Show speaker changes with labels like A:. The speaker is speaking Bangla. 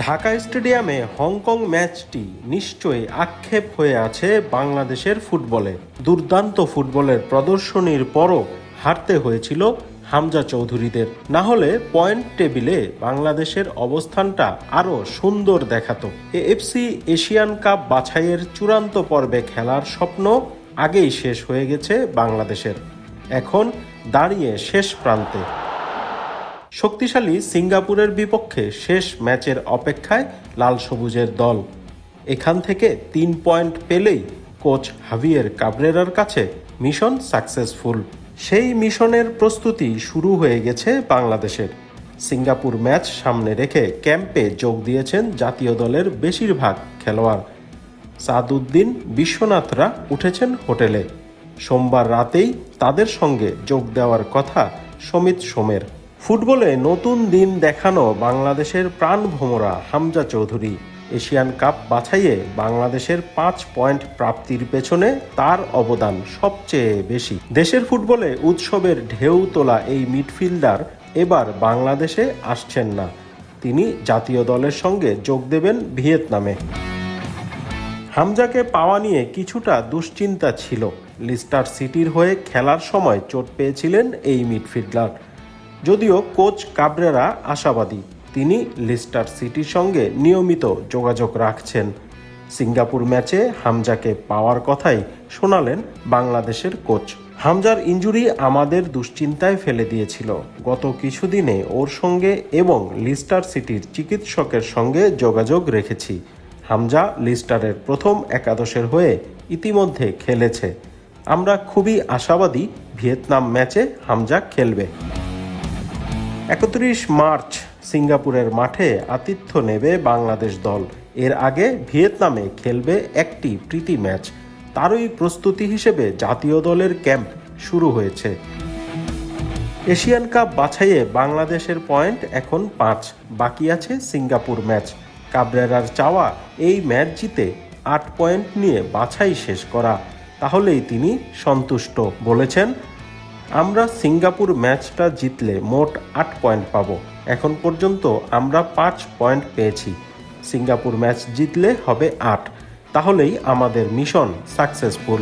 A: ঢাকা স্টেডিয়ামে হংকং ম্যাচটি নিশ্চয়ই আক্ষেপ হয়ে আছে বাংলাদেশের ফুটবলে। দুর্দান্ত ফুটবলের প্রদর্শনীর পরও হারতে হয়েছিল হামজা চৌধুরীদের। না হলে পয়েন্ট টেবিলে বাংলাদেশের অবস্থানটা আরও সুন্দর দেখাতো। এএফসি এশিয়ান কাপ বাছাইয়ের চূড়ান্ত পর্বে খেলার স্বপ্ন আগেই শেষ হয়ে গেছে বাংলাদেশের। এখন দাঁড়িয়ে শেষ প্রান্তে। শক্তিশালী সিঙ্গাপুরের বিপক্ষে শেষ ম্যাচের অপেক্ষায় লাল সবুজের দল। এখান থেকে 3 পয়েন্ট পেলেই কোচ হাভিয়ের কাবরেরার কাছে মিশন সাকসেসফুল। সেই মিশনের প্রস্তুতি শুরু হয়ে গেছে বাংলাদেশের। সিঙ্গাপুর ম্যাচ সামনে রেখে ক্যাম্পে যোগ দিয়েছেন জাতীয় দলের বেশিরভাগ খেলোয়াড়। সাদউদ্দিন বিশ্বনাথরা উঠেছেন হোটেলে। সোমবার রাতেই তাদের সঙ্গে যোগ দেওয়ার কথা সমিত সোমের। ফুটবলে নতুন দিন দেখানো বাংলাদেশের প্রাণভোমরা হামজা চৌধুরী। এশিয়ান কাপ বাছাইয়ে বাংলাদেশের 5 পয়েন্ট প্রাপ্তির পেছনে তার অবদান সবচেয়ে বেশি। দেশের ফুটবলে উৎসবের ঢেউ তোলা এই মিডফিল্ডার এবার বাংলাদেশে আসছেন না। তিনি জাতীয় দলের সঙ্গে যোগ দেবেন ভিয়েতনামে। হামজাকে পাওয়া নিয়ে কিছুটা দুশ্চিন্তা ছিল। লিস্টার সিটির হয়ে খেলার সময় চোট পেয়েছিলেন এই মিডফিল্ডার। যদিও কোচ কাবরেরা আশাবাদী, তিনি লিস্টার সিটির সঙ্গে নিয়মিত যোগাযোগ রাখছেন। সিঙ্গাপুর ম্যাচে হামজাকে পাওয়ার কথাই শোনালেন বাংলাদেশের কোচ। হামজার ইনজুরি আমাদের দুশ্চিন্তায় ফেলে দিয়েছিল। গত কিছুদিনে ওর সঙ্গে এবং লিস্টার সিটির চিকিৎসকের সঙ্গে যোগাযোগ রেখেছি। হামজা লিস্টারের প্রথম একাদশের হয়ে ইতিমধ্যে খেলেছে। আমরা খুবই আশাবাদী ভিয়েতনাম ম্যাচে হামজা খেলবে। 31 মার্চ সিঙ্গাপুরের মাঠে আতিথ্য নেবে বাংলাদেশ দল। এর আগে ভিয়েতনামে খেলবে একটি প্রীতি ম্যাচ। তারই প্রস্তুতি হিসেবে জাতীয় দলের ক্যাম্প শুরু হয়েছে। এশিয়ান কাপ বাছাইয়ে বাংলাদেশের পয়েন্ট এখন 5, বাকি আছে সিঙ্গাপুর ম্যাচ। কাবরেরার চাওয়া এই ম্যাচ জিতে 8 পয়েন্ট নিয়ে বাছাই শেষ করা, তাহলেই তিনি সন্তুষ্ট। বলেছেন, আমরা সিঙ্গাপুর ম্যাচটা জিতলে মোট 8 পয়েন্ট পাবো। এখন পর্যন্ত আমরা 5 পয়েন্ট পেয়েছি। সিঙ্গাপুর ম্যাচ জিতলে হবে 8, তাহলেই আমাদের মিশন সাকসেসফুল।